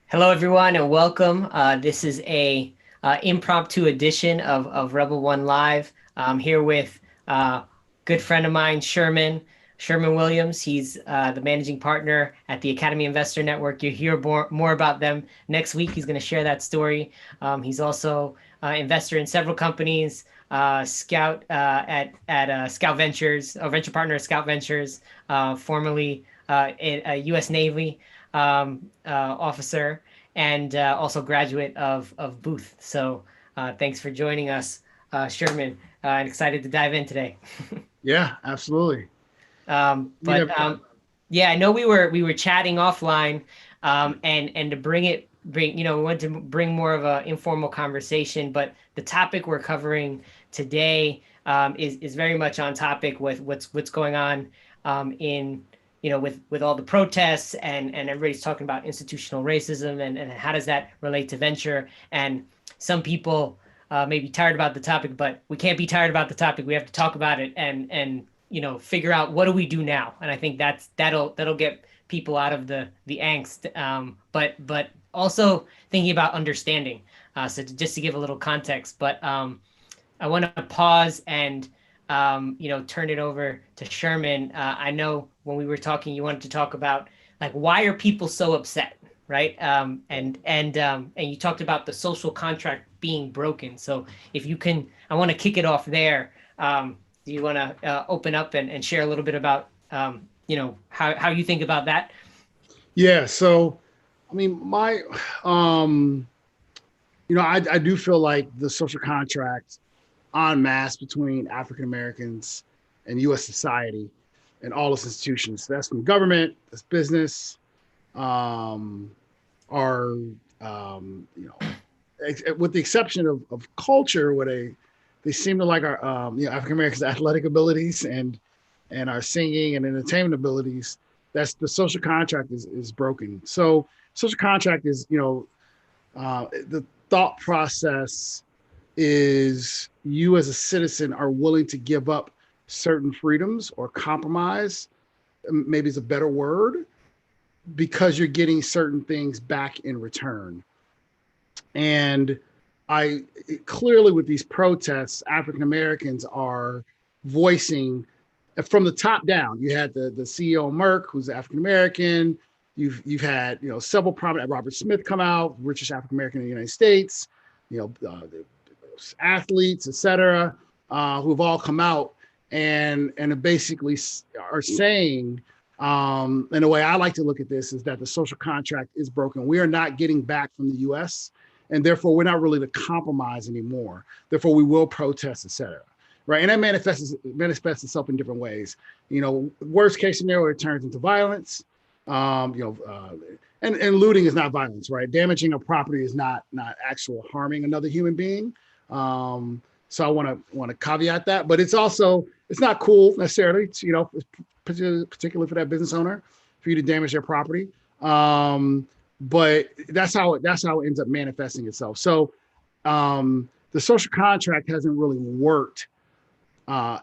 Hello, everyone, and welcome. This is a impromptu edition of Rebel One Live. I'm here with good friend of mine, Sherman Williams. He's the managing partner at the Academy Investor Network. You'll hear more about them next week. He's going to share that story. He's also investor in several companies, Scout at Scout Ventures, a venture partner at Scout Ventures, formerly a U.S. Navy officer, and also graduate of Booth. So thanks for joining us, Sherman. And excited to dive in today. Yeah, absolutely. You But know, yeah, I know we were chatting offline, and to bring we want to bring more of a informal conversation, but the topic we're covering today is very much on topic with what's going on in with all the protests, and everybody's talking about institutional racism, and how does that relate to venture. And some people may be tired about the topic, but we can't be tired about the topic. We have to talk about it and figure out what do we do now. And I think that'll get people out of the angst, but also thinking about understanding. So just to give a little context, but I want to pause and turn it over to Sherman. I know when we were talking, you wanted to talk about like why are people so upset, right? And you talked about the social contract being broken. So if you can, I want to kick it off there. Do you want to open up and share a little bit about how you think about that? yeah. So, I mean, um, I do feel like the social contract en masse between African Americans and U.S. society and all its institutions. That's from government, that's business, um, are with the exception of culture, where they seem to like our African Americans' athletic abilities and our singing and entertainment abilities. That's the social contract is broken. So social contract is the thought process is you as a citizen are willing to give up certain freedoms or compromise, maybe it's a better word, because you're getting certain things back in return. And I clearly with these protests, African Americans are voicing from the top down. You had the CEO of Merck, who's African American. You've had several prominent Robert Smith come out, richest African American in the United States. The athletes, et cetera, who've all come out and basically are saying, and the way I like to look at this is that the social contract is broken. We are not getting back from the U.S. and therefore we're not really to compromise anymore. Therefore, we will protest, et cetera. Right, and that manifests itself in different ways. Worst case scenario, it turns into violence. And looting is not violence, right? Damaging a property is not actual harming another human being. So I want to caveat that, but it's not cool necessarily, particularly for that business owner, for you to damage their property. But that's how it ends up manifesting itself. So the social contract hasn't really worked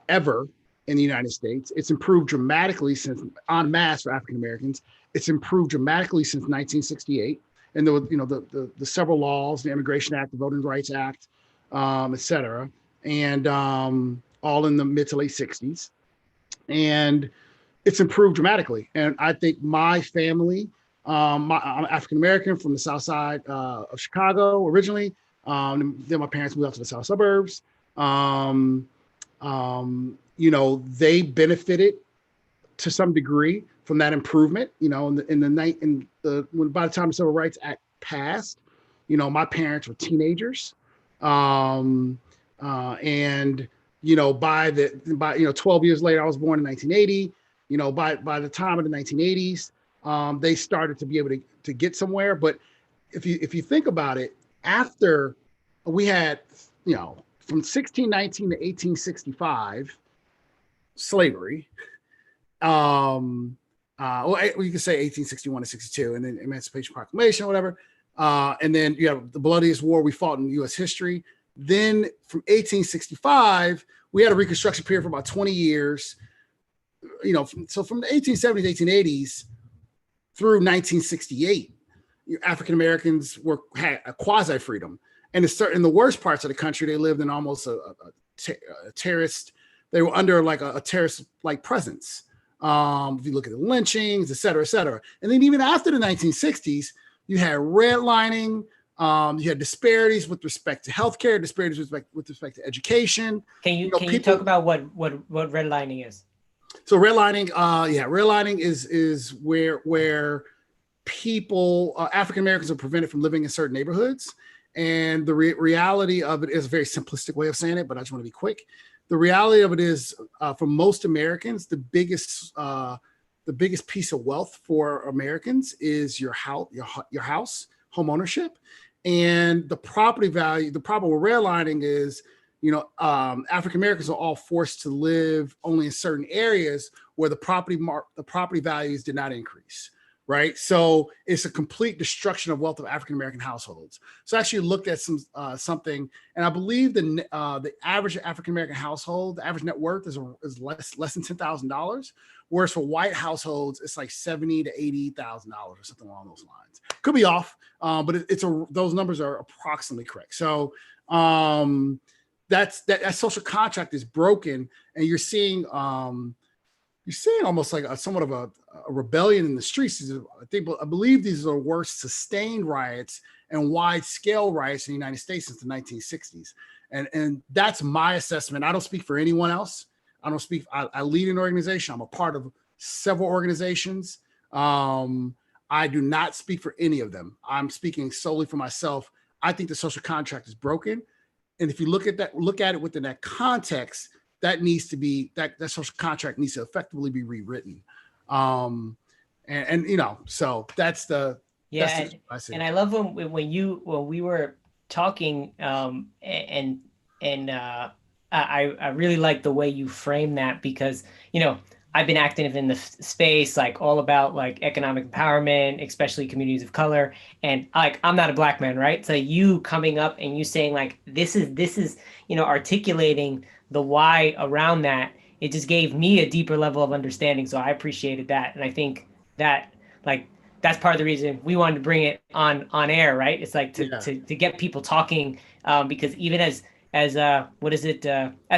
ever in the United States. It's improved dramatically since en masse for African Americans. It's improved dramatically since 1968, and the several laws, the Immigration Act, the Voting Rights Act, et cetera, and all in the mid to late 60s. And it's improved dramatically. And I think my family, I'm African American from the South Side of Chicago originally. Then my parents moved out to the South suburbs. They benefited to some degree from that improvement. When by the time the Civil Rights Act passed, my parents were teenagers, and by 12 years later, I was born in 1980. By the time of the 1980s, they started to be able to get somewhere. But if you think about it, after we had from 1619 to 1865 slavery, well, you can say 1861 to 62, and then Emancipation Proclamation, or whatever. And then you have the bloodiest war we fought in U.S. history. Then from 1865, we had a Reconstruction period for about 20 years. So from the 1870s, 1880s through 1968, African Americans had a quasi freedom, and in the worst parts of the country, they lived in almost a terrorist. They were under like a terrorist like presence. If you look at the lynchings, et cetera, et cetera. And then even after the 1960s, you had redlining, you had disparities with respect to healthcare, disparities with respect to education. Can you talk about what redlining is? So redlining, redlining is where people, African Americans, are prevented from living in certain neighborhoods. And the reality of it is a very simplistic way of saying it, but I just want to be quick. The reality of it is, for most Americans, the biggest piece of wealth for Americans is your house, home ownership, and the property value. The problem with redlining is, African Americans are all forced to live only in certain areas where the property values did not increase. Right. So it's a complete destruction of wealth of African American households. So I actually looked at something, and I believe the average African American household, the average net worth is less than $10,000, whereas for white households, it's like $70,000 to $80,000 or something along those lines. Could be off, but those numbers are approximately correct. So that social contract is broken, and you're seeing almost like somewhat of a rebellion in the streets. I believe these are the worst sustained riots and wide-scale riots in the United States since the 1960s. And that's my assessment. I don't speak for anyone else. I lead an organization. I'm a part of several organizations. I do not speak for any of them. I'm speaking solely for myself. I think the social contract is broken. And if you look at it within that context, that social contract needs to effectively be rewritten. So that's the, and I love when we were talking, I really like the way you frame that, because, I've been active in the space, like all about like economic empowerment, especially communities of color. And like, I'm not a black man, right? So you coming up and you saying like, this is, articulating the why around that, it just gave me a deeper level of understanding. So I appreciated that. And I think that like, that's part of the reason we wanted to bring it on air, right? It's like to get people talking, because even as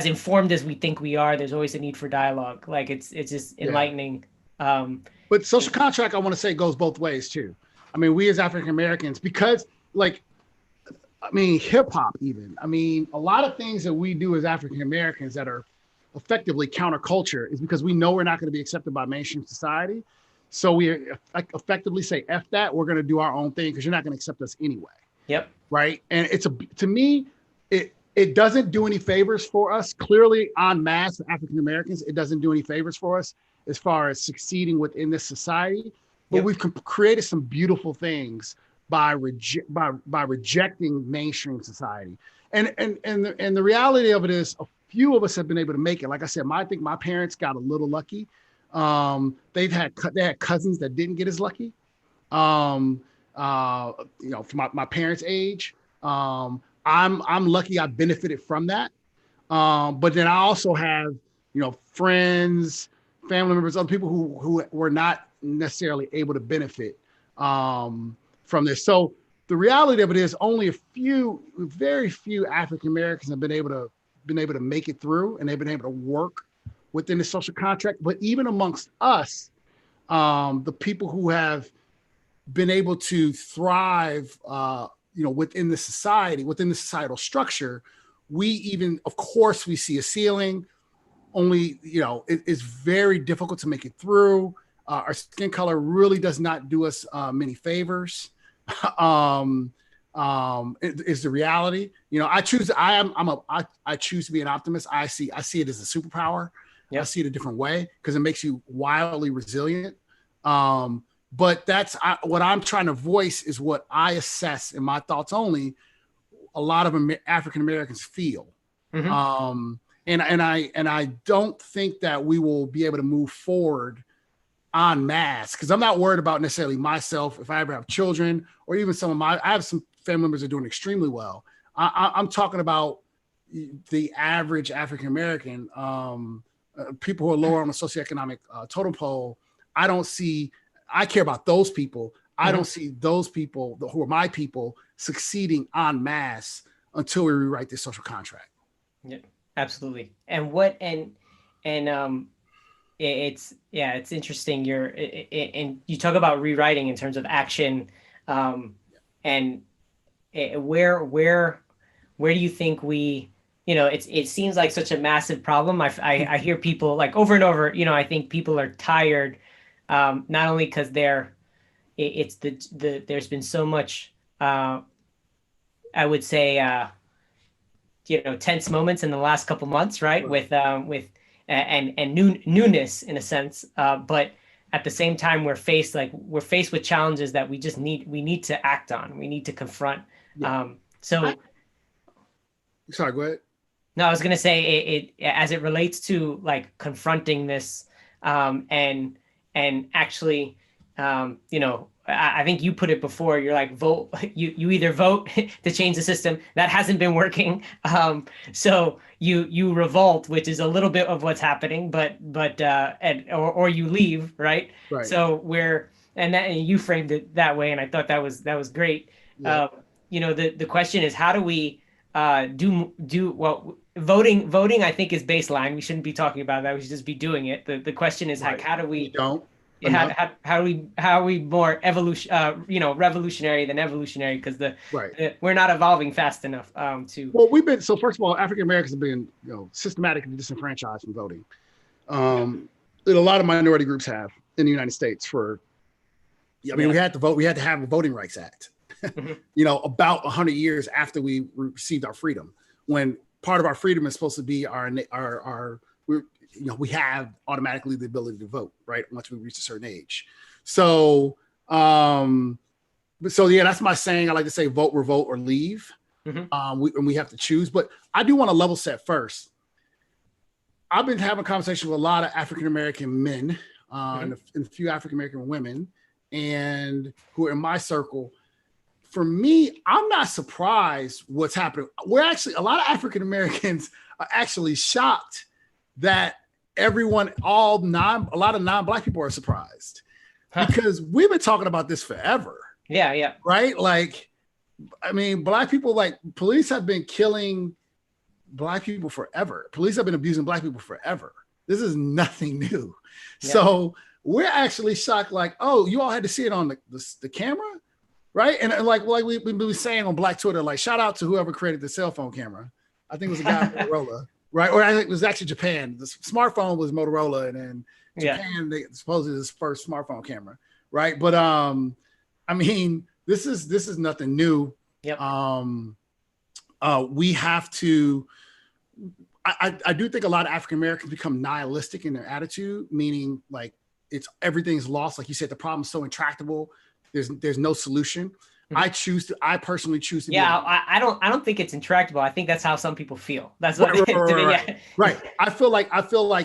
informed as we think we are, there's always a need for dialogue. Like it's just enlightening. But social contract, I want to say, goes both ways too. I mean, we as African Americans, because hip hop even. A lot of things that we do as African Americans that are effectively counterculture is because we know we're not going to be accepted by mainstream society. So we effectively say, F that, we're going to do our own thing because you're not going to accept us anyway. Yep. Right. And to me, it doesn't do any favors for us. Clearly, en masse, African Americans, it doesn't do any favors for us as far as succeeding within this society. But we've created some beautiful things by rejecting mainstream society. And the reality of it is, a few of us have been able to make it. Like I said, I think my parents got a little lucky. They had cousins that didn't get as lucky. For my parents' age. I'm lucky I benefited from that. But then I also have, friends, family members, other people who were not necessarily able to benefit from this. So the reality of it is only very few African Americans have been able to make it through, and they've been able to work within the social contract. But even amongst us, the people who have been able to thrive, within the society, within the societal structure, of course, we see a ceiling. Only, it's very difficult to make it through. Our skin color really does not do us many favors. Is the reality. I choose to be an optimist. I see it as a superpower. Yep. I see it a different way because it makes you wildly resilient. But that's what I'm trying to voice is what I assess in my thoughts only. A lot of African Americans feel, and I don't think that we will be able to move forward en masse, because I'm not worried about necessarily myself if I ever have children, or even I have some family members that are doing extremely well. I'm talking about the average African American, people who are lower on the socioeconomic totem pole. I care about those people. I don't see those people who are my people succeeding en masse until we rewrite this social contract. Yeah, absolutely. And it's interesting. And you talk about rewriting in terms of action, and where do you think it seems like such a massive problem. I hear people like over and over. I think people are tired, not only because it's there's been so much, I would say, tense moments in the last couple months, right? With and newness in a sense, but at the same time we're faced with challenges that we need to act on, we need to confront. Yeah. So Sorry, go ahead. no, I was gonna say it as it relates to like confronting this, and actually, I think you put it before. You're like vote. You either vote to change the system that hasn't been working, so you revolt, which is a little bit of what's happening, or you leave, right? Right. So and you framed it that way, and I thought that was great. Yeah. The question is, how do we do well? Voting I think is baseline. We shouldn't be talking about that. We should just be doing it. The question is, Right. how do we don't how are we more revolutionary than evolutionary, because right. we're not evolving fast enough to. Well, so first of all, African Americans have been systematically disenfranchised from voting. And a lot of minority groups have in the United States we had to vote. We had to have a Voting Rights Act. About 100 years after we received our freedom, when part of our freedom is supposed to be we have automatically the ability to vote, right? Once we reach a certain age. So that's my saying. I like to say vote, revolt, or leave. We have to choose. But I do want to level set first. I've been having conversations with a lot of African-American men and a few African-American women, and who are in my circle. For me, I'm not surprised what's happening. A lot of African Americans are actually shocked that a lot of non-Black people are surprised, because we've been talking about this forever. Yeah. Right? Like, I mean, Black people, like, police have been killing Black people forever. Police have been abusing Black people forever. This is nothing new. Yeah. So we're actually shocked, like, oh, you all had to see it on the camera? Right. And like we've been saying on Black Twitter, like, shout out to whoever created the cell phone camera. I think it was a guy at Motorola, right? Or I think it was actually Japan. The smartphone was Motorola, and then Japan, they supposedly this first smartphone camera, right? But I mean, this is nothing new. Yep. We have to. I do think a lot of African Americans become nihilistic in their attitude, meaning like everything's lost. Like you said, the problem's so intractable. There's no solution. I personally choose to. Yeah, I don't think it's intractable. I think that's how some people feel. That's what right. I feel like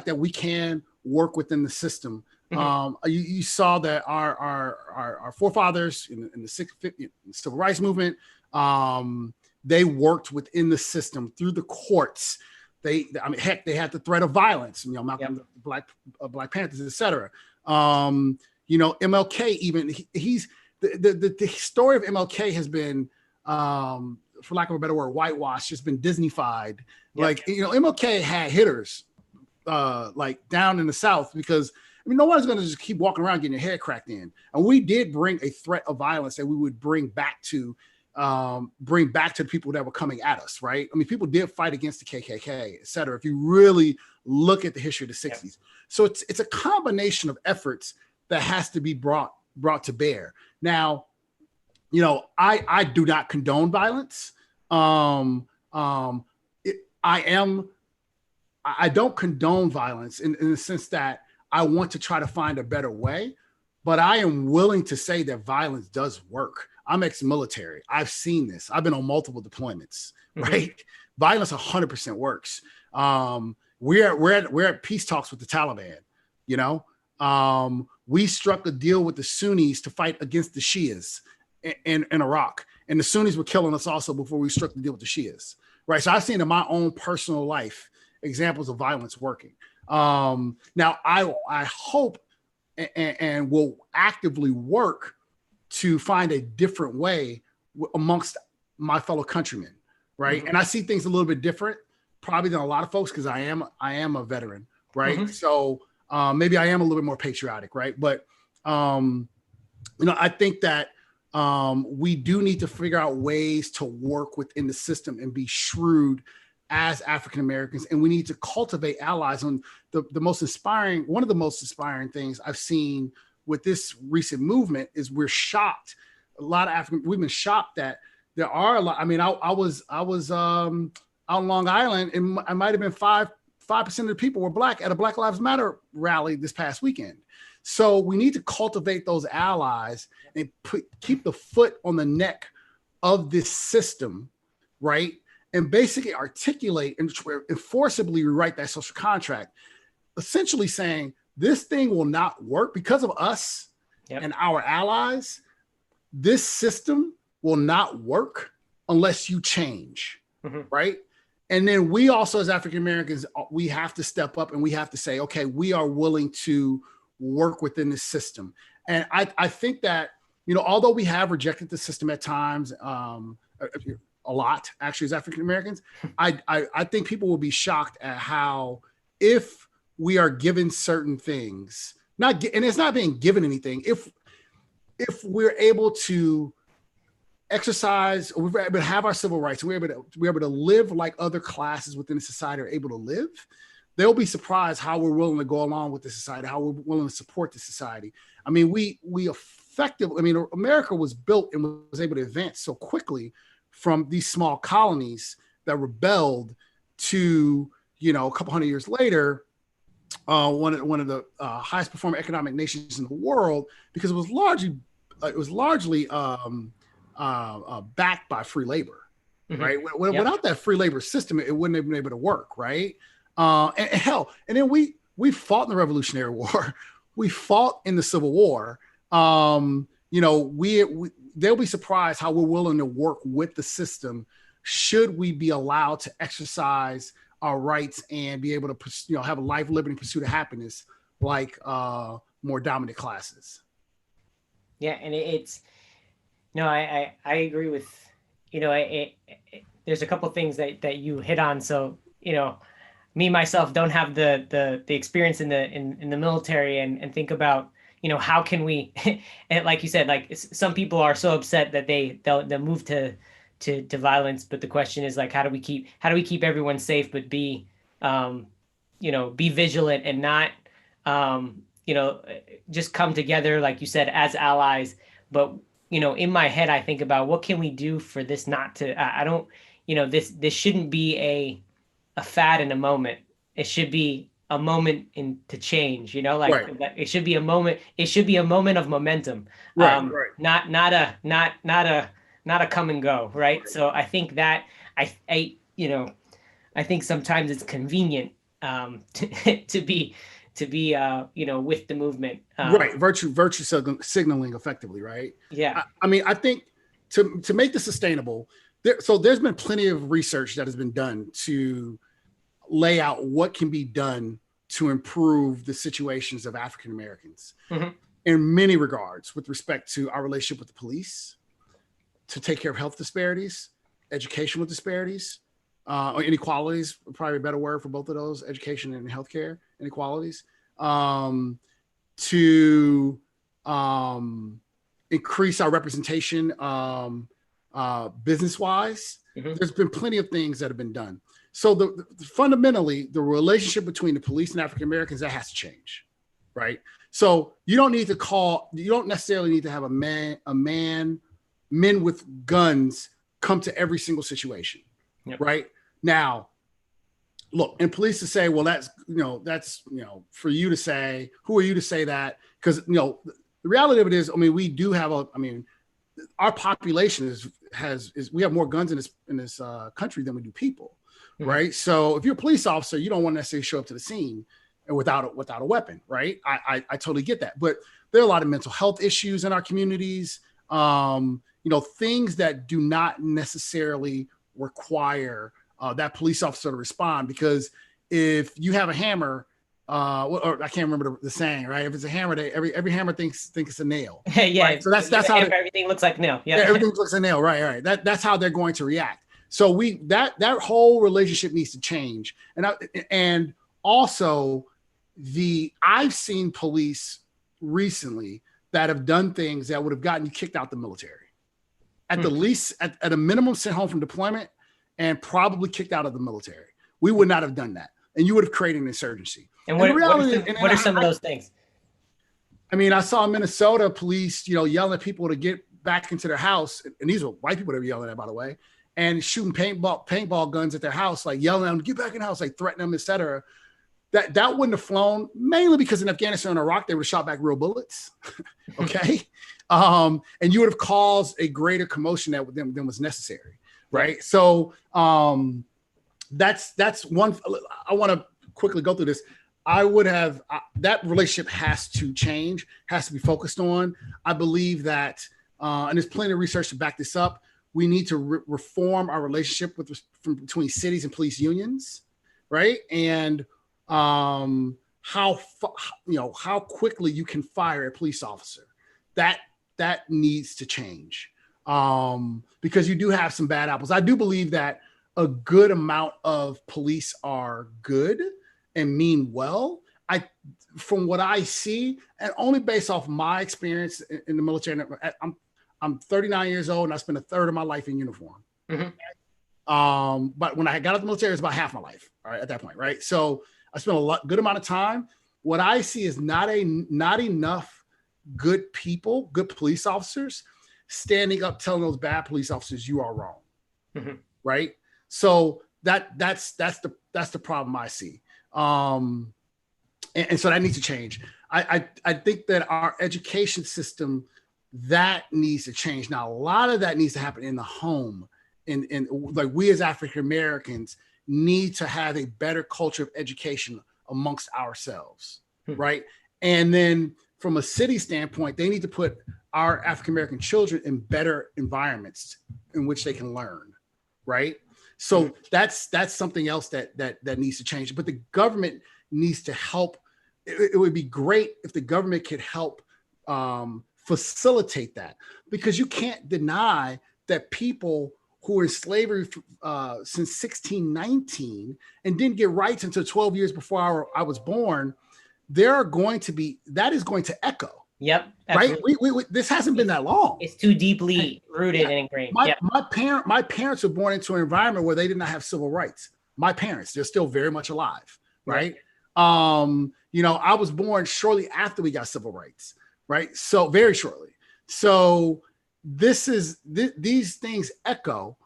that we can work within the system. You saw that our forefathers in the civil rights movement, they worked within the system through the courts. They had the threat of violence. Malcolm, Black Panthers, etc. MLK, even he's the story of MLK has been, for lack of a better word, whitewashed, just been Disneyfied. Yep. Like, MLK had hitters like down in the South, because no one's going to just keep walking around getting your head cracked in. And we did bring a threat of violence that we would bring back to the people that were coming at us, right? I mean, people did fight against the KKK, et cetera, if you really look at the history of the 60s. Yep. So it's a combination of efforts that has to be brought to bear. Now, I do not condone violence. I don't condone violence in the sense that I want to try to find a better way, but I am willing to say that violence does work. I'm ex-military. I've seen this. I've been on multiple deployments, right? Violence 100% works. We're at peace talks with the Taliban, we struck a deal with the Sunnis to fight against the Shias in Iraq. And the Sunnis were killing us also before we struck the deal with the Shias, right? So I've seen in my own personal life examples of violence working. Now, I hope and will actively work to find a different way amongst my fellow countrymen, right? Mm-hmm. And I see things a little bit different, probably than a lot of folks, because I am a veteran, right? Mm-hmm. So maybe I am a little bit more patriotic, right? But I think that we do need to figure out ways to work within the system and be shrewd as African Americans, and we need to cultivate allies. And one of the most inspiring things I've seen with this recent movement is we're shocked. We've been shocked that there are a lot. I mean, I was out in Long Island, and I might have been 5% of the people were Black at a Black Lives Matter rally this past weekend. So we need to cultivate those allies and keep the foot on the neck of this system, right? And basically articulate and forcibly rewrite that social contract, essentially saying this thing will not work because of us and our allies. This system will not work unless you change, right? And then we also, as African Americans, we have to step up and we have to say, okay, we are willing to work within the system. And I think that, although we have rejected the system at times, a lot actually as African Americans, I think people will be shocked at how, if we are given certain things, and it's not being given anything, if we're able to exercise, or we're able to have our civil rights, we're able to live like other classes within the society are able to live, they'll be surprised how we're willing to go along with the society, how we're willing to support the society. I mean, America was built and was able to advance so quickly from these small colonies that rebelled to, a couple hundred years later, one of the highest performing economic nations in the world, because it was largely backed by free labor, right? Without that free labor system, it wouldn't have been able to work, right? And then we fought in the Revolutionary War, we fought in the Civil War. They'll be surprised how we're willing to work with the system should we be allowed to exercise our rights and be able to, have a life, liberty, pursuit of happiness like more dominant classes. Yeah, and I agree with, there's a couple of things that you hit on. So, me myself don't have the experience in the military, and think about, how can we, and like you said, like some people are so upset that they'll move to violence, but the question is, like, how do we keep everyone safe, but be vigilant and not just come together, like you said, as allies. But in my head, I think about what can we do for this not to, I don't, this shouldn't be a fad in a moment. It should be a moment to change, Right. it should be a moment. It should be a moment of momentum, Right. not a come and go. Right. So I think that I think sometimes it's convenient to be with the movement. Right. Virtue signaling effectively. Right. Yeah. I think to make this sustainable, there's been plenty of research that has been done to lay out what can be done to improve the situations of African Americans in many regards, with respect to our relationship with the police, to take care of health disparities, educational disparities, or inequalities, probably a better word for both of those, education and healthcare inequalities, to increase our representation business-wise. There's been plenty of things that have been done. So fundamentally, the relationship between the police and African Americans, that has to change, right? So you don't necessarily need to have men with guns come to every single situation, right? Now, look, and police to say, well, that's for you to say, who are you to say that? Because, the reality of it is, we do have our population we have more guns in this country than we do people. Right. So if you're a police officer, you don't want to necessarily show up to the scene without a weapon. Right. I totally get that. But there are a lot of mental health issues in our communities, things that do not necessarily require that police officer to respond, because if you have a hammer or I can't remember the saying, right? If it's a hammer, every hammer thinks it's a nail. Yeah. Right? So that's how everything looks like nail. Yeah. Everything looks like a nail. Right. That's how they're going to react. So that whole relationship needs to change. And also I've seen police recently that have done things that would have gotten you kicked out the military. At the least, at a minimum, sent home from deployment and probably kicked out of the military. We would not have done that. And you would have created an insurgency. And what are some of those things? I mean, I saw Minnesota police, yelling at people to get back into their house. And these were white people that were yelling at, by the way, and shooting paintball guns at their house, like yelling at them, get back in the house, like threatening them, et cetera. That wouldn't have flown, mainly because in Afghanistan and Iraq, they would have shot back real bullets. Okay. And you would have caused a greater commotion than was necessary. Right. So that's one. I want to quickly go through this. I would have that relationship has to change, has to be focused on. I believe that, and there's plenty of research to back this up. We need to reform our relationship between cities and police unions, right? And how quickly you can fire a police officer. That needs to change, because you do have some bad apples. I do believe that a good amount of police are good and mean well. From what I see, and only based off my experience in the military, I'm 39 years old and I spent a third of my life in uniform. Mm-hmm. But when I got out of the military, it was about half my life. All right, at that point, right? So I spent good amount of time. What I see is not enough good people, good police officers, standing up telling those bad police officers you are wrong. Mm-hmm. Right? So that's the problem I see. And so that needs to change. I think that our education system, that needs to change. Now, a lot of that needs to happen in the home. And like we as African Americans need to have a better culture of education amongst ourselves, right? And then from a city standpoint, they need to put our African American children in better environments in which they can learn, right? So that's something else that needs to change. But the government needs to help. It would be great if the government could help facilitate that, because you can't deny that people who were in slavery since 1619 and didn't get rights until 12 years before I was born, that is going to echo. Yep. Absolutely. Right. This hasn't been that long. It's too deeply rooted and ingrained. My parents were born into an environment where they did not have civil rights. My parents, they're still very much alive. Right. I was born shortly after we got civil rights. Right. So very shortly. So these things echo,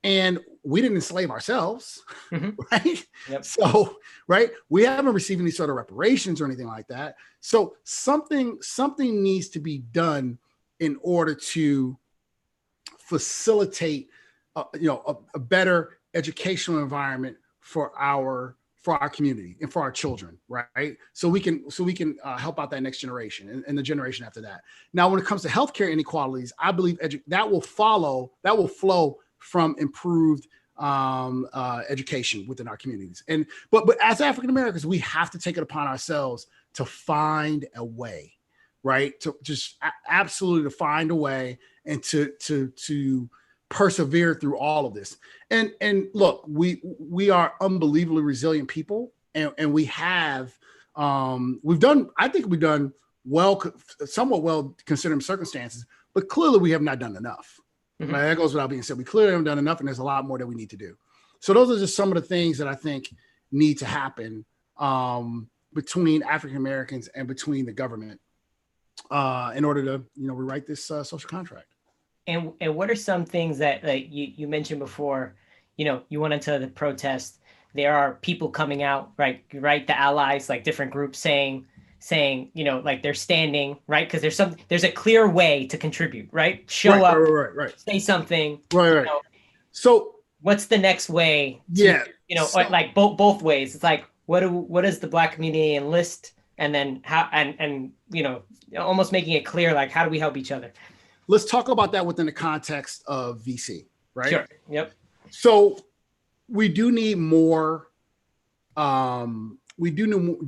and we didn't enslave ourselves. Mm-hmm. Right. Yep. So, right. We haven't received any sort of reparations or anything like that. So something needs to be done in order to facilitate, a better educational environment for our community and for our children, right? So we can help out that next generation and the generation after that. Now, when it comes to healthcare inequalities, I believe that will flow from improved education within our communities. But as African Americans, we have to take it upon ourselves to find a way, right? To just absolutely to find a way and to persevere through all of this. And look, we are unbelievably resilient people, and we have we've done well, somewhat well considering circumstances, but clearly we have not done enough. Mm-hmm. Right? That goes without being said. We clearly haven't done enough, and there's a lot more that we need to do. So those are just some of the things that I think need to happen between African Americans and between the government in order to rewrite this social contract. And what are some things that, like you mentioned before, you went into the protest, there are people coming out, right? The allies, like different groups saying, like they're standing, right? Because there's a clear way to contribute, right? Show up, right. Say something. Right. So what's the next way? Like both ways. It's like, what does the Black community enlist? And then how, and almost making it clear, like, how do we help each other? Let's talk about that within the context of VC, right? Sure. Yep. So we do need more we do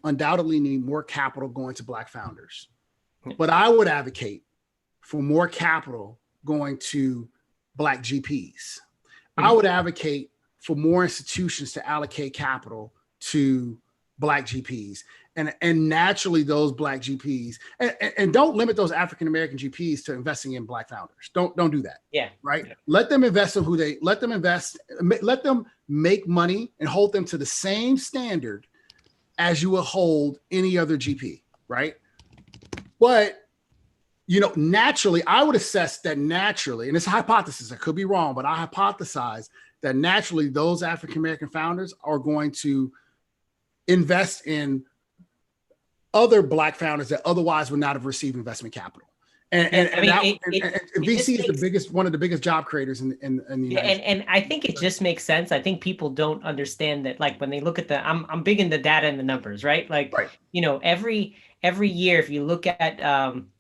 undoubtedly need more capital going to Black founders. But I would advocate for more capital going to Black GPs. I would advocate for more institutions to allocate capital to Black GPs. And naturally those Black GPs, and don't limit those African-American GPs to investing in Black founders. Don't do that. Yeah. Right. Yeah. Let them invest in let them make money and hold them to the same standard as you would hold any other GP. Right. But, naturally, I would assess that naturally, and it's a hypothesis, I could be wrong, but I hypothesize that naturally those African-American founders are going to invest in other Black founders that otherwise would not have received investment capital. And VC is one of the biggest job creators in the United States. And I think it just makes sense. I think people don't understand that, like, when they look at I'm big into data and the numbers, right? Like, every year, if you look at,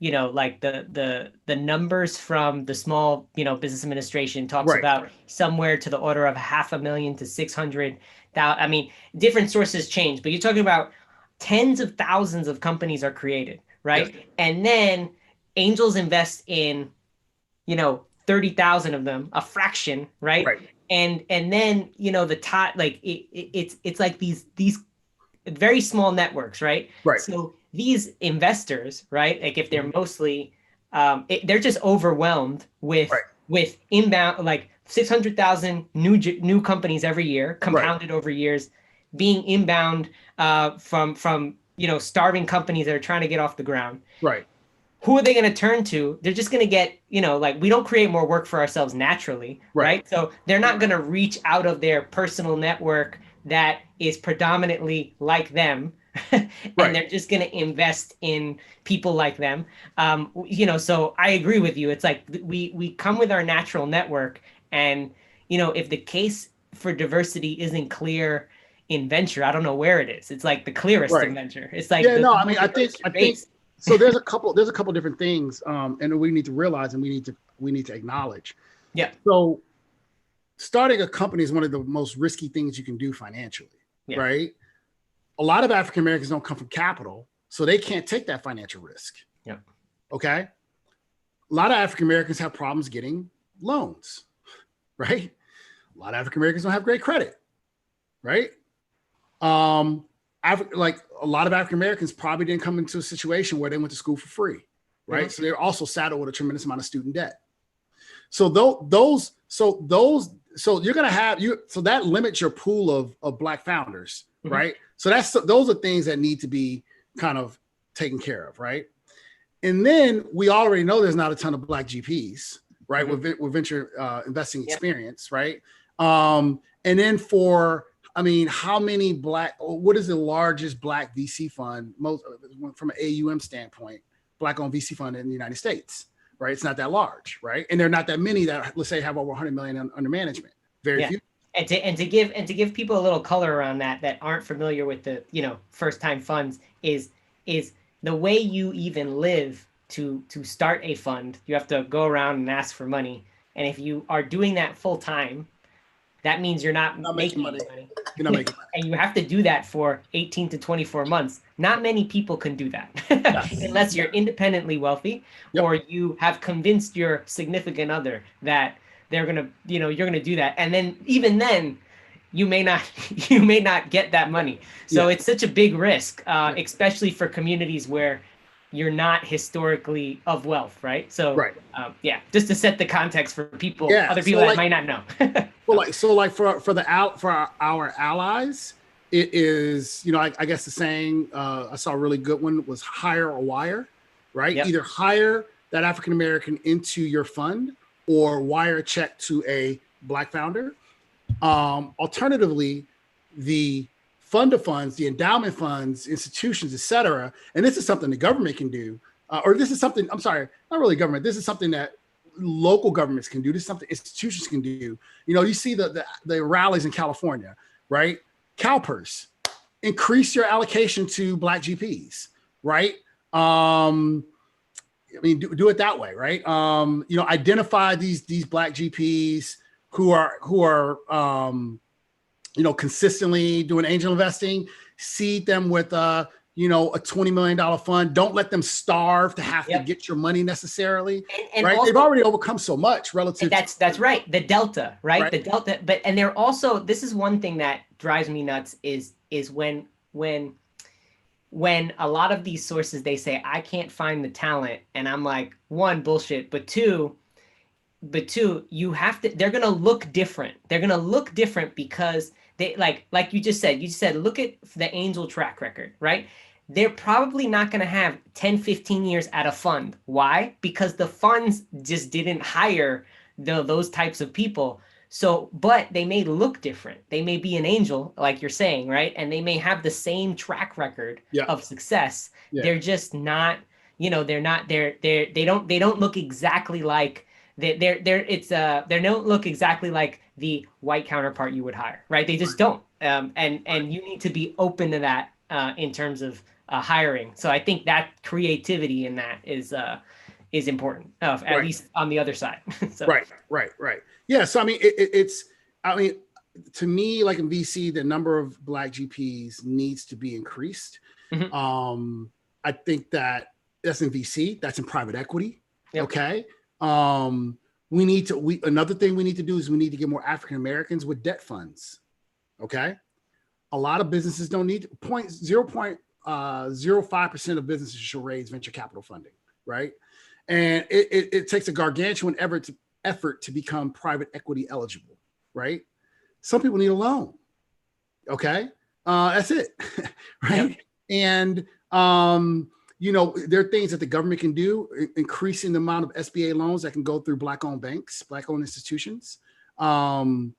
like the numbers from the Small, Business Administration talks about somewhere to the order of 500,000 to 600,000. I mean, different sources change, but you're talking about tens of thousands of companies are created, right? Yes. And then angels invest in, 30,000 of them, a fraction, right? And then, the top, like it's like these very small networks, right? So these investors, right? Like if they're mostly, they're just overwhelmed with inbound, like 600,000 new companies every year, compounded over years, being inbound from starving companies that are trying to get off the ground. Who are they going to turn to? They're just going to get, like, we don't create more work for ourselves naturally, right? So they're not going to reach out of their personal network that is predominantly like them. And they're just going to invest in people like them. So I agree with you. It's like we come with our natural network, and, if the case for diversity isn't clear in venture, I don't know where it is. It's like the clearest in venture. It's like, I think so. There's a couple different things, and we need to realize, and we need to acknowledge. Yeah. So starting a company is one of the most risky things you can do financially, right? A lot of African Americans don't come from capital, so they can't take that financial risk. Yeah. Okay. A lot of African Americans have problems getting loans, right? A lot of African Americans don't have great credit, right? Like a lot of African Americans probably didn't come into a situation where they went to school for free, right? Mm-hmm. So they're also saddled with a tremendous amount of student debt. So so you're gonna have so that limits your pool of Black founders, mm-hmm. right? So those are things that need to be kind of taken care of, right? And then we already know there's not a ton of Black GPs, right? Mm-hmm. with venture investing experience, right? And then how many what is the largest Black VC fund, most from an AUM standpoint, Black-owned VC fund in the United States, right? It's not that large, right? And there are not that many that, let's say, have over 100 million under management. Very few. And to give people a little color around that aren't familiar with the first-time funds is the way you even live to start a fund. You have to go around and ask for money, and if you are doing that full time, that means you're not making money. You're not making money. And you have to do that for 18 to 24 months. Not many people can do that unless you're independently wealthy or you have convinced your significant other that they're going to, you're going to do that. And then even then you may not get that money. So it's such a big risk, especially for communities where you're not historically of wealth, right? So, just to set the context for people, other people that might not know. for our allies, it is, I guess the saying I saw a really good one was hire or wire, right? Yep. Either hire that African American into your fund or wire a check to a Black founder. Alternatively, the fund of funds, the endowment funds, institutions, et cetera. And this is something the government can do, or this is something, I'm sorry, not really government. This is something that local governments can do. This is something institutions can do. You see the rallies in California, right? CalPERS, increase your allocation to Black GPs, right? Do it that way, right? Identify these Black GPs who are consistently doing angel investing, seed them with a $20 million fund. Don't let them starve to have to get your money necessarily. And right. Also, they've already overcome so much relative. That's right. The delta, right? The delta. And they're also, this is one thing that drives me nuts is when a lot of these sources, they say, I can't find the talent. And I'm like, one, bullshit. But two, you have to, they're going to look different. They're going to look different because they like you said, look at the Angel track record, right? They're probably not going to have 10, 15 years at a fund. Why? Because the funds just didn't hire those types of people. So, but they may look different. They may be an angel, like you're saying, right? And they may have the same track record of success. They're just not, they don't look exactly like they don't look exactly like the white counterpart you would hire, right? They just don't. And you need to be open to that in terms of hiring. So I think that creativity in that is important, at least on the other side. So. Right. Yeah. So I mean, to me, like in VC, the number of Black GPs needs to be increased. Mm-hmm. I think that's in VC. That's in private equity. Yep. Okay. Another thing we need to do is we need to get more African Americans with debt funds. Okay. A lot of businesses don't need 0.05% of businesses should raise venture capital funding. Right. And it takes a gargantuan effort to become private equity eligible. Right. Some people need a loan. Okay. That's it. Right. Yep. And, there are things that the government can do, increasing the amount of SBA loans that can go through Black-owned banks, Black-owned institutions. So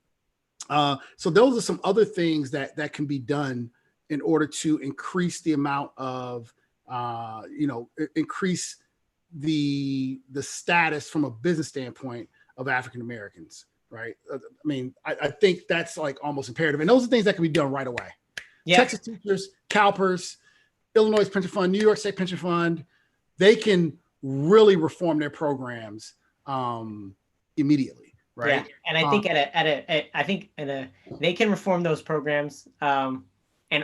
those are some other things that can be done in order to increase the amount of, increase the status from a business standpoint of African Americans, right? I think that's like almost imperative. And those are things that can be done right away. Yeah. Texas teachers, CalPERS, Illinois Pension Fund, New York State Pension Fund, they can really reform their programs immediately, right? Yeah, and I think they can reform those programs, and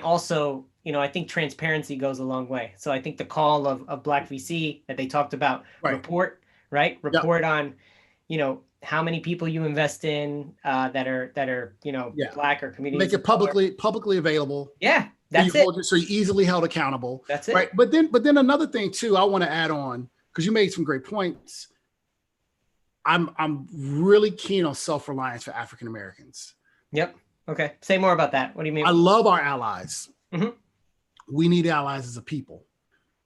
also, I think transparency goes a long way. So I think the call of Black VC that they talked about, report on, how many people you invest in that are Black or communities. Make it publicly available. Yeah. That's it. So you're easily held accountable. That's it. Right. But then another thing too, I want to add on, because you made some great points. I'm really keen on self-reliance for African Americans. Yep. Okay. Say more about that. What do you mean? I love our allies. Mm-hmm. We need allies as a people,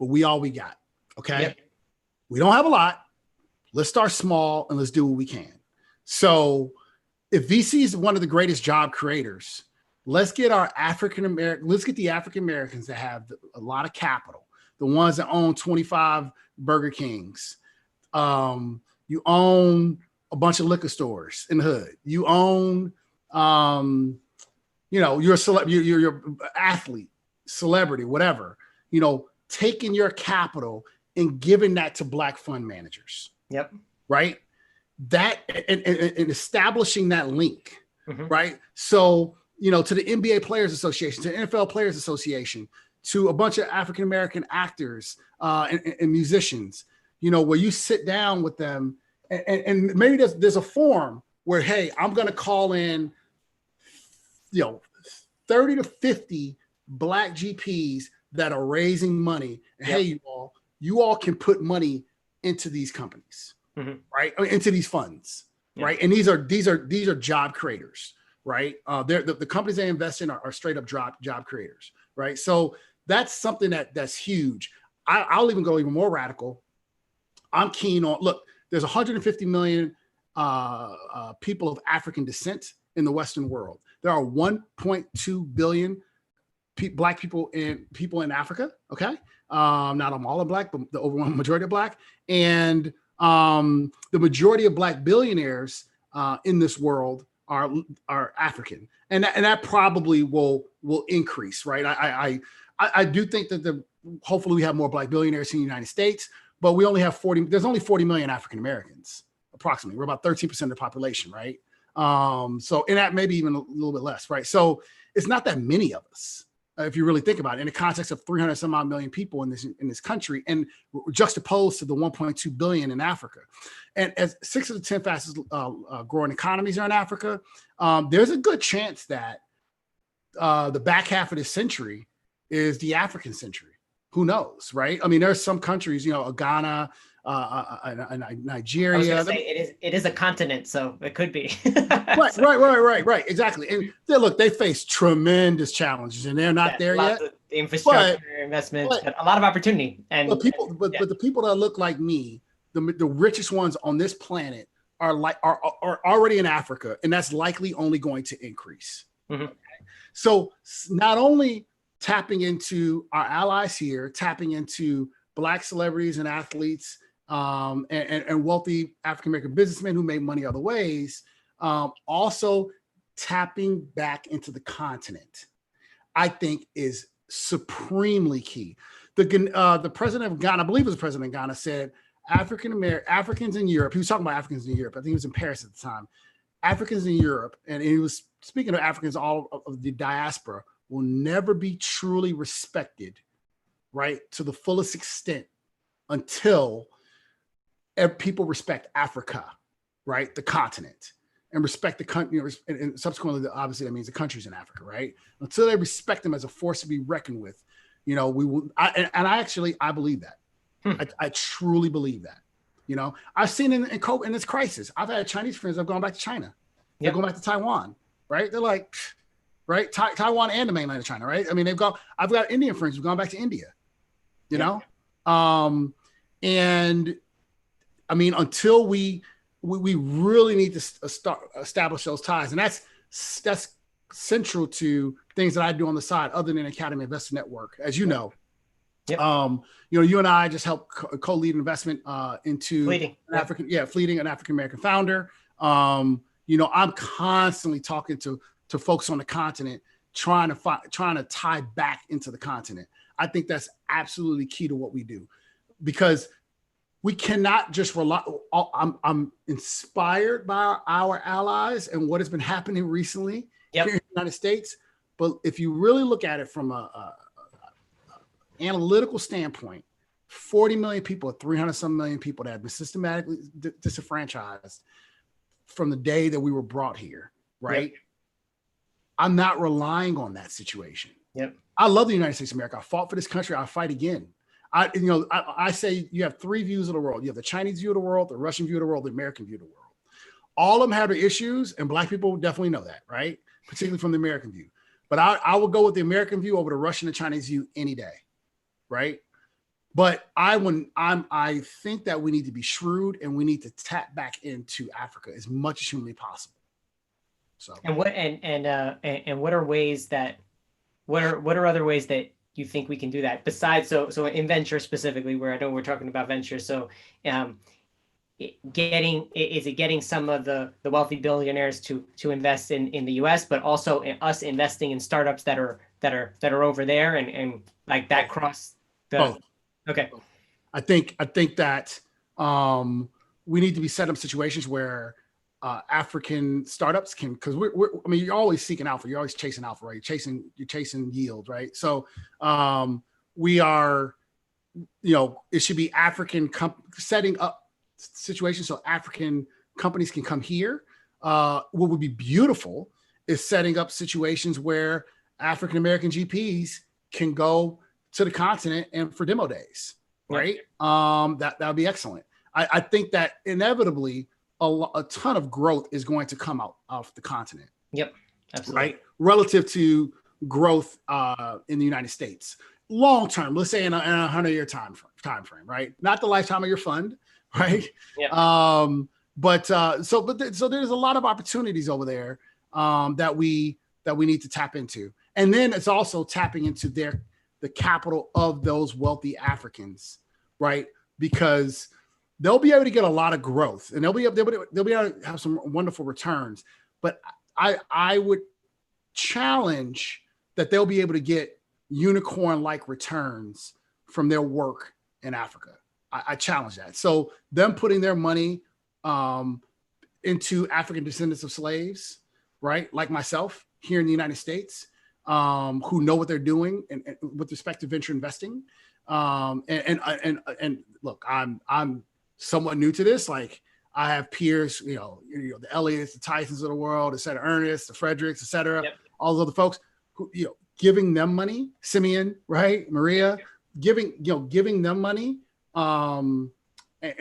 but we got. Okay. Yep. We don't have a lot. Let's start small and let's do what we can. So if VC is one of the greatest job creators, let's get the African Americans that have a lot of capital, the ones that own 25 Burger Kings. You own a bunch of liquor stores in the hood. You own, you're an athlete, celebrity, whatever, taking your capital and giving that to Black fund managers. Yep. Right. That and establishing that link. Mm-hmm. Right. So, to the NBA Players Association, to the NFL Players Association, to a bunch of African-American actors and musicians, where you sit down with them and maybe there's a forum where, hey, I'm going to call in, 30 to 50 Black GPs that are raising money. And yep. Hey, you all can put money into these companies, mm-hmm. right? Into these funds, yep. Right? And these are job creators. Right. The companies they invest in are straight up job creators. Right. So that's something that's huge. I'll even go even more radical. I'm keen on, look, there's 150 million people of African descent in the Western world. There are 1.2 billion Black people in Africa. Okay. Not all are Black, but the overwhelming majority are Black. And the majority of Black billionaires in this world are African, and that probably will increase, right? I do think that hopefully we have more Black billionaires in the United States, but there's only 40 million African Americans, approximately. We're about 13% of the population, right? So, and that maybe even a little bit less, right? So it's not that many of us, if you really think about it, in the context of 300 some odd million people in this country, and juxtaposed to the 1.2 billion in Africa. And as 6 of the 10 fastest growing economies are in Africa, there's a good chance that the back half of this century is the African century. Who knows, right? I mean, there's some countries, Ghana, Nigeria. I was going to say it is a continent, so it could be. Right. Exactly. And they face tremendous challenges, and they're not there yet. Infrastructure investments, but a lot of opportunity. And but the people that look like me, the richest ones on this planet, are already in Africa, and that's likely only going to increase. Mm-hmm. Okay? So not only tapping into our allies here, tapping into Black celebrities and athletes, and wealthy African-American businessmen who made money other ways, also tapping back into the continent, I think is supremely key. The president of Ghana, I believe it was the president of Ghana, said Africans in Europe, he was talking about Africans in Europe, I think he was in Paris at the time, Africans in Europe, and he was speaking of Africans, all of the diaspora, will never be truly respected, right, to the fullest extent until people respect Africa, right, the continent, and respect the country, and subsequently, obviously, that means the countries in Africa, right? Until they respect them as a force to be reckoned with, we will. I believe that. I truly believe that. I've seen in this crisis. I've had Chinese friends that have gone back to China. They're going back to Taiwan, right? They're like, right, Taiwan and the mainland of China, right? I mean, I've got Indian friends who've gone back to India, know, and I mean, until we really need to establish those ties, and that's central to things that I do on the side, other than Academy Investor Network, as you know. Yep. You and I just helped co-lead investment into Fleeting. Fleeting, an African American founder. I'm constantly talking to folks on the continent, trying to tie back into the continent. I think that's absolutely key to what we do, because we cannot just rely. I'm inspired by our allies and what has been happening recently here in the United States. But if you really look at it from a analytical standpoint, 40 million people, 300 some million people that have been systematically disenfranchised from the day that we were brought here, right? Yep. I'm not relying on that situation. Yep. I love the United States of America. I fought for this country. I'll fight again. I say you have three views of the world. You have the Chinese view of the world, the Russian view of the world, the American view of the world. All of them have their issues, and Black people definitely know that, right? Particularly from the American view. But I will go with the American view over the Russian and Chinese view any day, right? But I think that we need to be shrewd, and we need to tap back into Africa as much as humanly possible. So, and what are ways that what are other ways that you think we can do that besides so in venture specifically, where I know we're talking about venture? So getting some of the wealthy billionaires to invest in the US, but also us investing in startups that are over there, and like that cross the both. Okay. I think that we need to be set up situations where African startups can, because you're always seeking alpha, you're always chasing alpha, right? You're chasing yield, right? So we are, it should be African setting up situations so African companies can come here. What would be beautiful is setting up situations where African American GPs can go to the continent and for demo days, right? That would be excellent. I think that inevitably a ton of growth is going to come out of the continent. Yep, absolutely. Right, relative to growth in the United States, long term. Let's say in a 100-year time frame, right? Not the lifetime of your fund, right? Yeah. But there's a lot of opportunities over there that we need to tap into, and then it's also tapping into the capital of those wealthy Africans, right? Because they'll be able to get a lot of growth, and they'll be able to have some wonderful returns. But I would challenge that they'll be able to get unicorn-like returns from their work in Africa. I challenge that. So them putting their money into African descendants of slaves, right? Like myself here in the United States, who know what they're doing and with respect to venture investing. And look, I'm somewhat new to this. Like I have peers, the Elliots, the Tysons of the world, et cetera, Ernest, the Fredericks, et cetera, all those other folks who, giving them money, Simeon, right? Maria, giving them money. And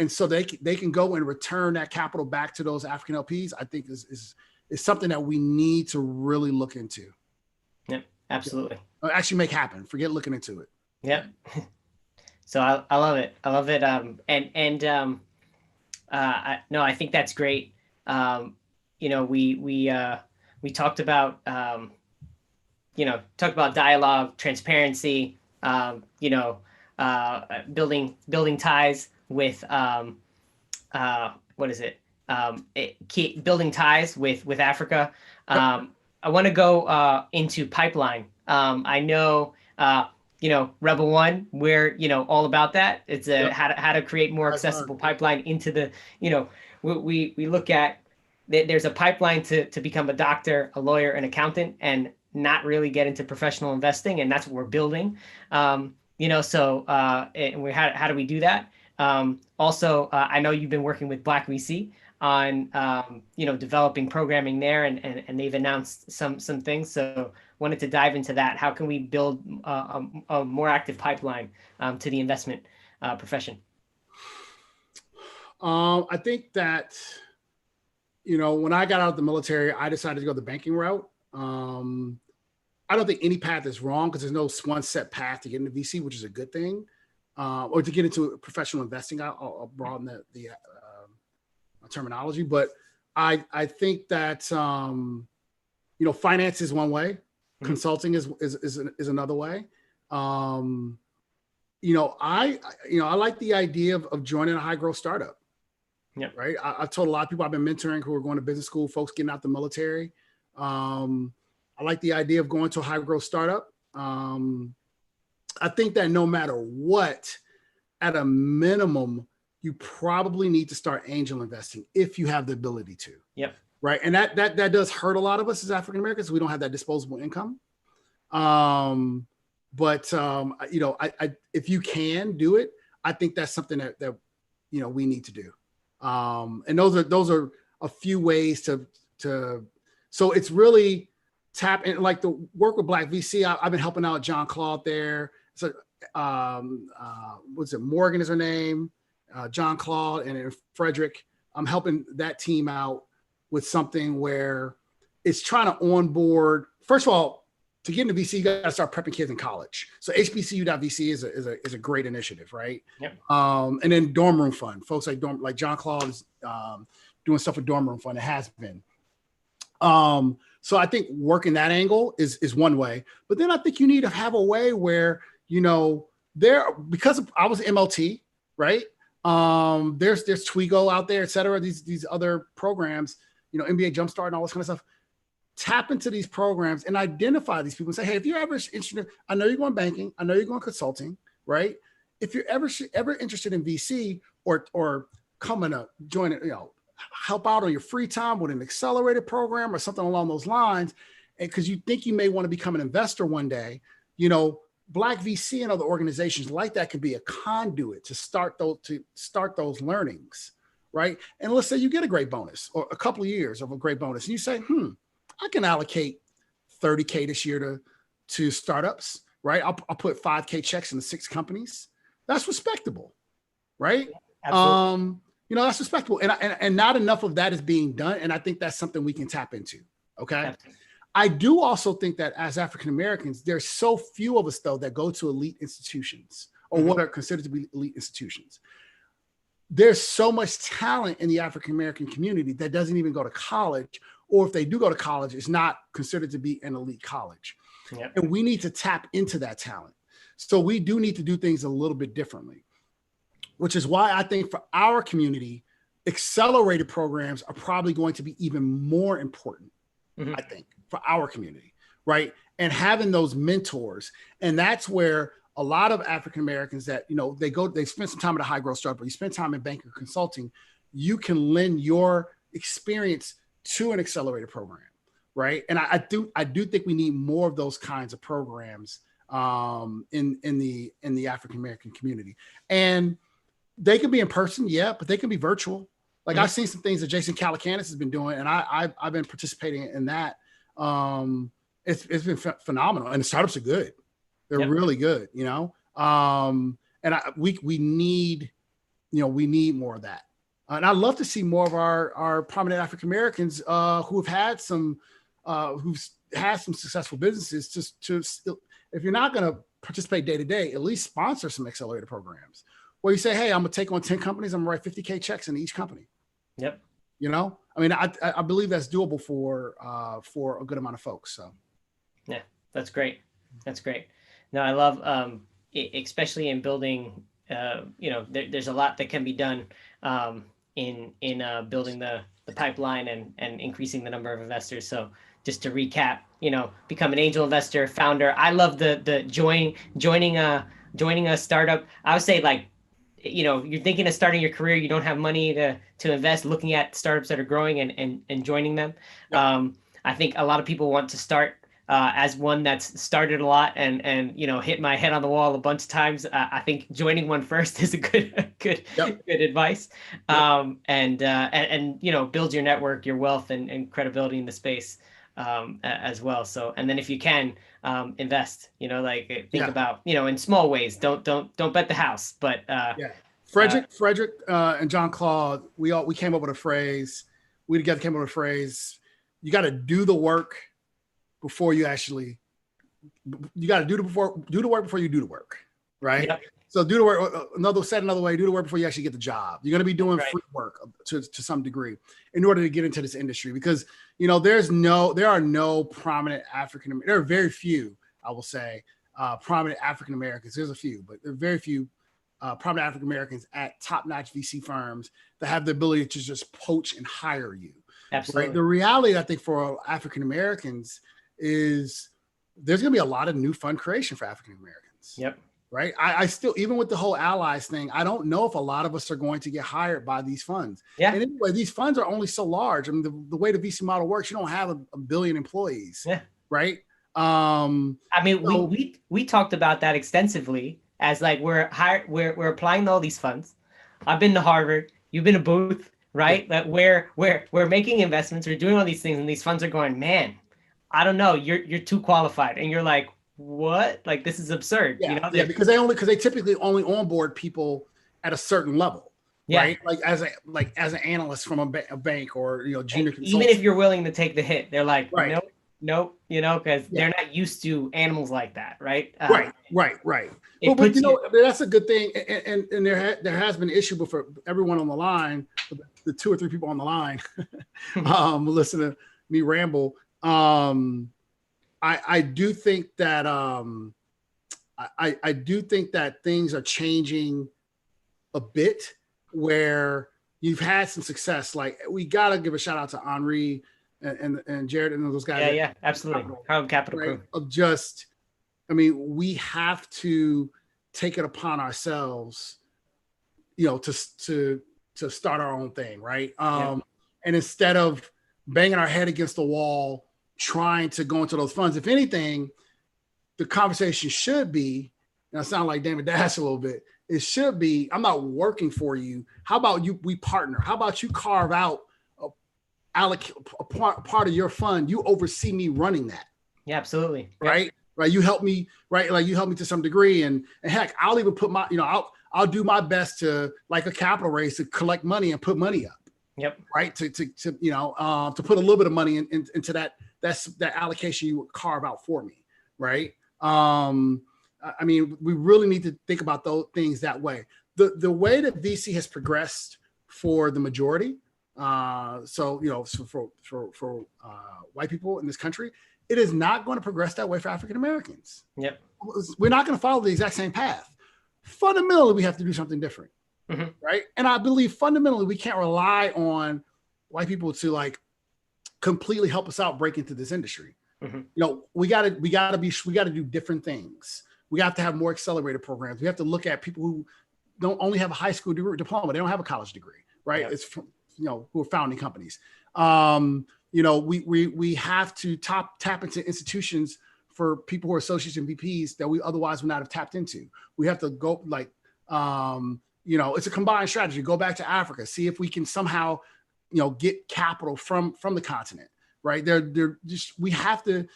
so they can go and return that capital back to those African LPs, I think is something that we need to really look into. Yeah, absolutely. Actually make happen. Forget looking into it. Yeah. So I love it. I love it. I think that's great. We talked about, dialogue, transparency, building ties with, building ties with Africa. I want to go into pipeline. I know, Rebel One, we're, all about that. It's how to create more accessible pipeline into the, we look at, there's a pipeline to become a doctor, a lawyer, an accountant, and not really get into professional investing. And that's what we're building. And how do we do that? Also, I know you've been working with Black VC on, developing programming there, and they've announced some things. So wanted to dive into that. How can we build a more active pipeline to the investment profession? I think that, when I got out of the military, I decided to go the banking route. I don't think any path is wrong because there's no one set path to get into VC, which is a good thing, or to get into professional investing. I'll broaden the terminology, but I think that finance is one way, consulting is another way. I like the idea of joining a high growth startup. Yeah. Right. I've told a lot of people I've been mentoring who are going to business school, folks getting out the military. I like the idea of going to a high growth startup. I think that no matter what, at a minimum, you probably need to start angel investing if you have the ability to. Yep. Right. And that does hurt a lot of us as African Americans. We don't have that disposable income. If you can do it, I think that's something that we need to do. And those are a few ways to so it's really tap in, like the work with Black VC. I've been helping out John Claude there. So what's it? Morgan is her name. John Claude and Frederick. I'm helping that team out with something where it's trying to onboard. First of all, to get into VC, you got to start prepping kids in college. So HBCU.VC is a great initiative, right? Yep. And then dorm room fund. Folks like John Claude is doing stuff with dorm room fund. It has been. So I think working that angle is one way. But then I think you need to have a way where, because I was MLT, right? There's Twigo out there, et cetera. These other programs, NBA Jumpstart and all this kind of stuff. Tap into these programs and identify these people and say, hey, if you're ever interested, I know you're going banking, I know you're going consulting, right? If you're ever interested in VC or coming to join it, help out on your free time with an accelerated program or something along those lines, and because you think you may want to become an investor one day, Black VC and other organizations like that can be a conduit to start those learnings, right? And let's say you get a great bonus or a couple of years of a great bonus, and you say, I can allocate $30K this year to startups, right? I'll put $5K checks into 6 companies. That's respectable, right? Absolutely. That's respectable. And not enough of that is being done. And I think that's something we can tap into. Okay. Absolutely. I do also think that as African Americans, there's so few of us though that go to elite institutions or what are considered to be elite institutions. There's so much talent in the African American community that doesn't even go to college, or if they do go to college, it's not considered to be an elite college. Yep. And we need to tap into that talent. So we do need to do things a little bit differently, which is why I think for our community, accelerated programs are probably going to be even more important, I think, for our community, right? And having those mentors. And that's where a lot of African Americans that, they spend some time at a high growth startup, or you spend time in banking or consulting, you can lend your experience to an accelerated program, right? And I do think we need more of those kinds of programs in the African American community, and they can be in person, yeah, but they can be virtual. Like I've seen some things that Jason Calacanis has been doing, and I've been participating in that. It's been phenomenal, and the startups are good. They're really good, you know. And we need, you know, we need more of that. And I'd love to see more of our prominent African Americans who've had some successful businesses to if you're not going to participate day to day, at least sponsor some accelerator programs where you say, hey, I'm going to take on 10 companies. I'm going to write $50K checks in each company. Yep. You know, I mean, I believe that's doable for a good amount of folks. So. Yeah, that's great. That's great. No, I love, especially in building, you know, there's a lot that can be done in building the pipeline and increasing the number of investors. So just to recap, you know, become an angel investor, founder. I love the joining a startup. I would say, like, you know, you're thinking of starting your career, you don't have money to invest, looking at startups that are growing and joining them. Yep. I think a lot of people want to start as one that's started a lot and you know, hit my head on the wall a bunch of times. I think joining one first is a good advice. Yep. And you know, build your network, your wealth and credibility in the space as well. So, and then if you can invest, you know, like think about, you know, in small ways. Don't bet the house, but Frederick and John Claude, we came up with a phrase. We together came up with a phrase. You got to do the work before you actually. You got to do the work before you do the work, right? Yep. So do the work. Another way, do the work before you actually get the job. You're going to be doing free work to some degree in order to get into this industry, because you know there are no prominent African Americans. There are very few, I will say, prominent African Americans. There's a few, but there are very few prominent African Americans at top-notch VC firms that have the ability to just poach and hire you. Absolutely. Right? The reality, I think, for African Americans is there's going to be a lot of new fund creation for African Americans. Yep. Right. I still, even with the whole allies thing, I don't know if a lot of us are going to get hired by these funds. Yeah. And anyway, these funds are only so large. I mean, the way the VC model works, you don't have a billion employees. Yeah. Right. I mean, so, we talked about that extensively as like we're applying to all these funds. I've been to Harvard. You've been to Booth, right? That we're making investments. We're doing all these things, and these funds are going, man, I don't know. You're too qualified, and you're like, what? Like, this is absurd. Yeah, you know? Yeah, because they typically only onboard people at a certain level. Yeah. Right. Like as an analyst from a bank or, you know, junior consultant. Even if you're willing to take the hit, they're like, nope, you know, because they're not used to animals like that, right? Right. But you know, that's a good thing. And there has been an issue for everyone on the line, the 2 or 3 people on the line, listen to me ramble. I do think that I do think that things are changing a bit where you've had some success. Like, we got to give a shout out to Henri and Jared and those guys. Yeah, absolutely. Capital right? Crew. Of just, I mean, we have to take it upon ourselves, you know, to start our own thing, right? And instead of banging our head against the wall, trying to go into those funds, if anything, the conversation should be, and I sound like David Dash a little bit, it should be, I'm not working for you. How about we partner? How about you carve out a part of your fund? You oversee me running that. Yeah, absolutely. Right. Right. You help me, right? Like, you help me to some degree. And heck, I'll even put my, you know, I'll do my best to, like a capital raise, to collect money and put money up. Yep. Right. To you know, to put a little bit of money into that allocation you would carve out for me. Right. I mean, we really need to think about those things that way. The way that VC has progressed for the majority, so you know, so for white people in this country, it is not going to progress that way for African Americans. Yep. We're not going to follow the exact same path. Fundamentally, we have to do something different. Mm-hmm. Right. And I believe fundamentally we can't rely on white people to like completely help us out break into this industry. Mm-hmm. You know, we got to do different things. We have to have more accelerated programs. We have to look at people who don't only have a high school degree, diploma. They don't have a college degree, right? Yep. It's who are founding companies. We have to tap into institutions for people who are associates and VPs that we otherwise would not have tapped into. We have to go it's a combined strategy. Go back to Africa, see if we can somehow, get capital from the continent, right? We have to.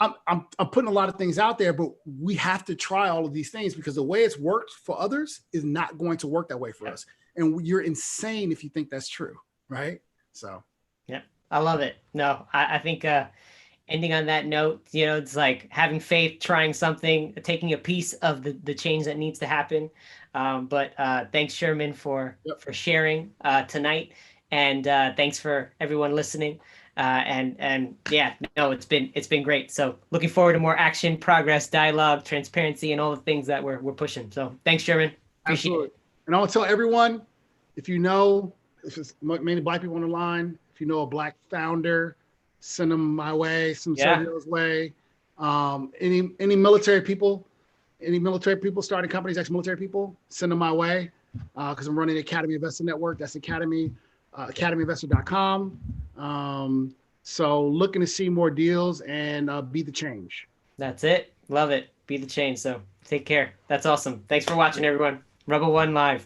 I'm putting a lot of things out there, but we have to try all of these things because the way it's worked for others is not going to work that way for us. And you're insane if you think that's true, right? So, yeah, I love it. No, I think ending on that note, it's like having faith, trying something, taking a piece of the change that needs to happen. But thanks, Sherman, for sharing tonight, and thanks for everyone listening. And yeah, no, it's been great. So looking forward to more action, progress, dialogue, transparency, and all the things that we're pushing. So thanks, Sherman. Appreciate absolutely. it. And I want to tell everyone, if it's mainly Black people on the line, if you know a Black founder, send them my way, send Sergio's way. Any military people starting companies, ex-military people, send them my way because I'm running the Academy Investor Network. That's academyinvestor.com. So looking to see more deals and be the change. That's it. Love it. Be the change. So take care. That's awesome. Thanks for watching, everyone. RBL1 Live.